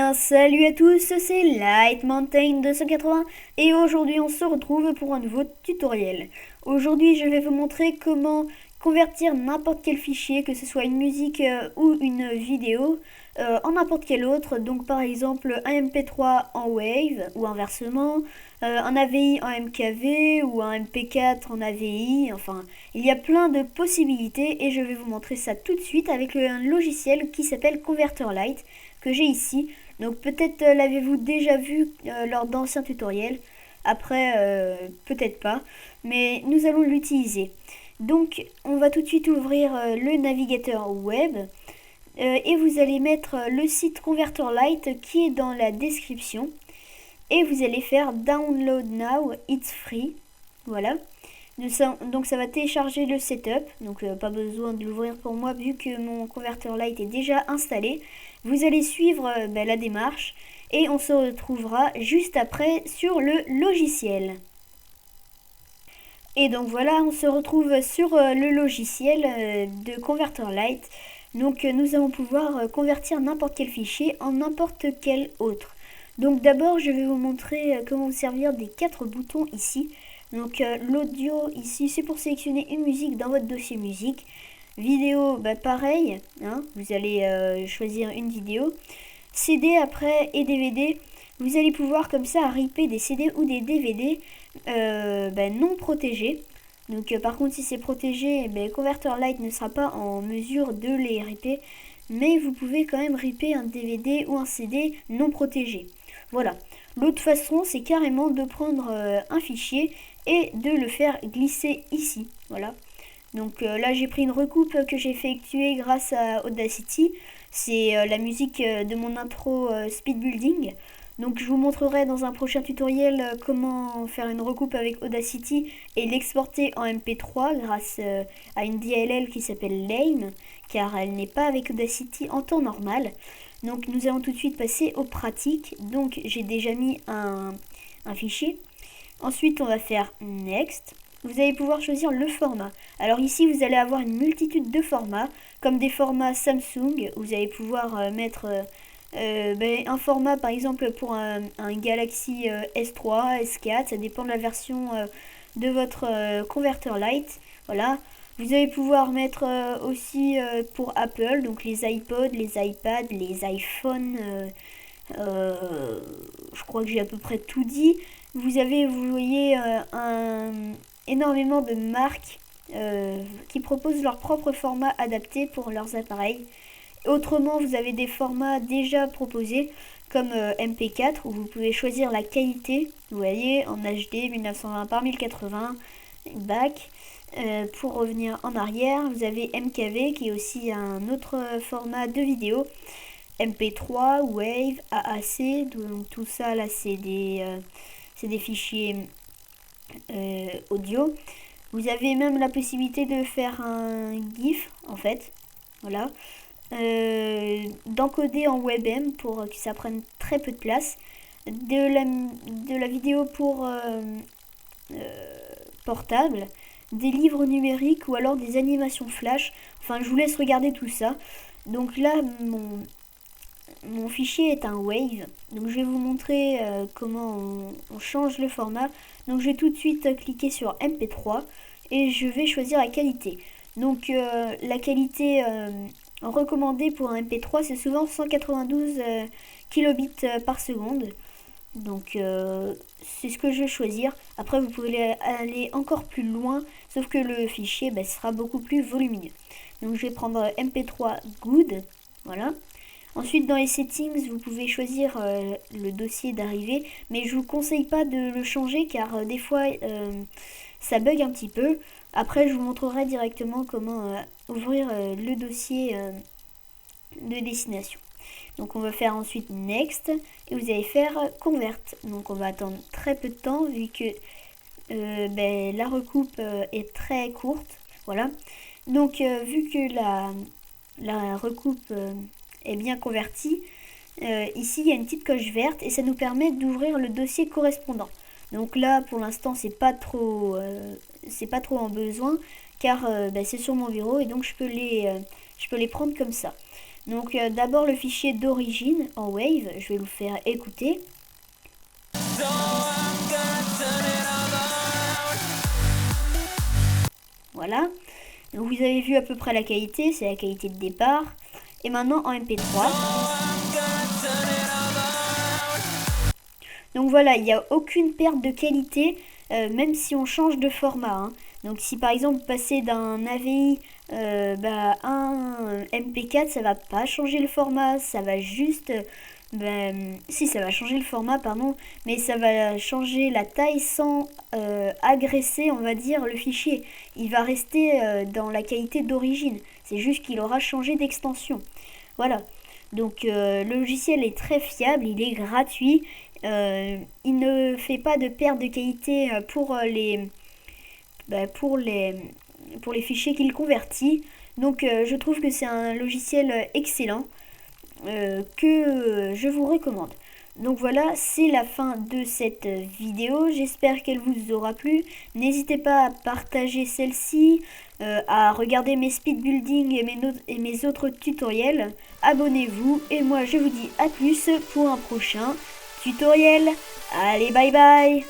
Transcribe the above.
bien, salut à tous, c'est Light Mountain 280 et aujourd'hui on se retrouve pour un nouveau tutoriel. Aujourd'hui je vais vous montrer comment convertir n'importe quel fichier, que ce soit une musique ou une vidéo, en n'importe quel autre. Donc par exemple un MP3 en Wave ou inversement, un AVI en MKV ou un MP4 en AVI. Enfin, il y a plein de possibilités et je vais vous montrer ça tout de suite avec un logiciel qui s'appelle ConverterLite que j'ai ici. Donc peut-être l'avez-vous déjà vu lors d'anciens tutoriels. Après, peut-être pas, mais nous allons l'utiliser. Donc on va tout de suite ouvrir le navigateur web et vous allez mettre le site ConverterLite qui est dans la description et vous allez faire Download Now, it's free. Voilà. Donc ça va télécharger le setup, donc pas besoin de l'ouvrir pour moi vu que mon ConverterLite est déjà installé. Vous allez suivre la démarche et on se retrouvera juste après sur le logiciel. Et donc voilà, on se retrouve sur le logiciel de ConverterLite. Donc nous allons pouvoir convertir n'importe quel fichier en n'importe quel autre. Donc d'abord je vais vous montrer comment vous servir des 4 boutons ici. Donc l'audio ici c'est pour sélectionner une musique dans votre dossier musique. Vidéo pareil, hein, vous allez choisir une vidéo. CD après et DVD, vous allez pouvoir comme ça ripper des CD ou des DVD non protégés. Donc par contre si c'est protégé, ConverterLite ne sera pas en mesure de les ripper, mais vous pouvez quand même ripper un DVD ou un CD non protégé. Voilà. L'autre façon c'est carrément de prendre un fichier et de le faire glisser ici. Voilà. Donc là j'ai pris une recoupe que j'ai effectuée grâce à Audacity. C'est la musique de mon intro Speed Building. Donc je vous montrerai dans un prochain tutoriel comment faire une recoupe avec Audacity et l'exporter en MP3 grâce à une DLL qui s'appelle Lame, car elle n'est pas avec Audacity en temps normal. Donc nous allons tout de suite passer aux pratiques. Donc j'ai déjà mis un fichier. Ensuite on va faire Next. Vous allez pouvoir choisir le format. Alors ici vous allez avoir une multitude de formats, comme des formats Samsung. Vous allez pouvoir mettre un format par exemple pour un Galaxy S3, S4, ça dépend de la version de votre ConverterLite. Voilà. Vous allez pouvoir mettre aussi pour Apple, donc les iPods, les iPads, les iPhones. Je crois que j'ai à peu près tout dit. Vous voyez, énormément de marques qui proposent leur propre format adapté pour leurs appareils. Autrement, vous avez des formats déjà proposés comme MP4 où vous pouvez choisir la qualité. Vous voyez, en HD 1920 par 1080, back. Pour revenir en arrière, vous avez MKV qui est aussi un autre format de vidéo. MP3, Wave, AAC, donc tout ça là c'est des fichiers audio. Vous avez même la possibilité de faire un GIF en fait, voilà, d'encoder en WebM pour que ça prenne très peu de place, de la vidéo pour portable, des livres numériques ou alors des animations flash. Enfin je vous laisse regarder tout ça. Donc là mon fichier est un Wave, donc je vais vous montrer comment on change le format. Donc je vais tout de suite cliquer sur MP3 et je vais choisir la qualité. Donc la qualité recommandée pour un MP3 c'est souvent 192 kilobits par seconde. Donc c'est ce que je vais choisir. Après vous pouvez aller encore plus loin, sauf que le fichier sera beaucoup plus volumineux. Donc je vais prendre MP3 Good, voilà. Ensuite dans les settings vous pouvez choisir le dossier d'arrivée, mais je vous conseille pas de le changer car des fois ça bug un petit peu. Après je vous montrerai directement comment ouvrir le dossier de destination. Donc on va faire ensuite Next et vous allez faire Convert. Donc on va attendre très peu de temps vu que la recoupe est très courte. Voilà. Donc vu que la recoupe est bien convertie, ici il y a une petite coche verte et ça nous permet d'ouvrir le dossier correspondant. Donc là pour l'instant c'est pas trop en besoin car c'est sur mon bureau et donc je peux les prendre comme ça. Donc d'abord le fichier d'origine en Wave, je vais vous faire écouter. Voilà, donc vous avez vu à peu près la qualité, c'est la qualité de départ. Et maintenant en MP3. Donc voilà, il n'y a aucune perte de qualité, même si on change de format. Hein. Donc si par exemple vous passez d'un AVI à un MP4, ça va pas changer le format, ça va juste... si ça va changer le format, pardon, mais ça va changer la taille sans agresser, on va dire, le fichier. Il va rester dans la qualité d'origine, c'est juste qu'il aura changé d'extension. Voilà, donc le logiciel est très fiable, il est gratuit, il ne fait pas de perte de qualité pour les fichiers qu'il convertit. Donc je trouve que c'est un logiciel excellent que je vous recommande. Donc voilà, c'est la fin de cette vidéo. J'espère qu'elle vous aura plu. N'hésitez pas à partager celle-ci, à regarder mes speed building et mes autres tutoriels. Abonnez-vous et moi je vous dis à plus pour un prochain tutoriel. Allez, bye bye!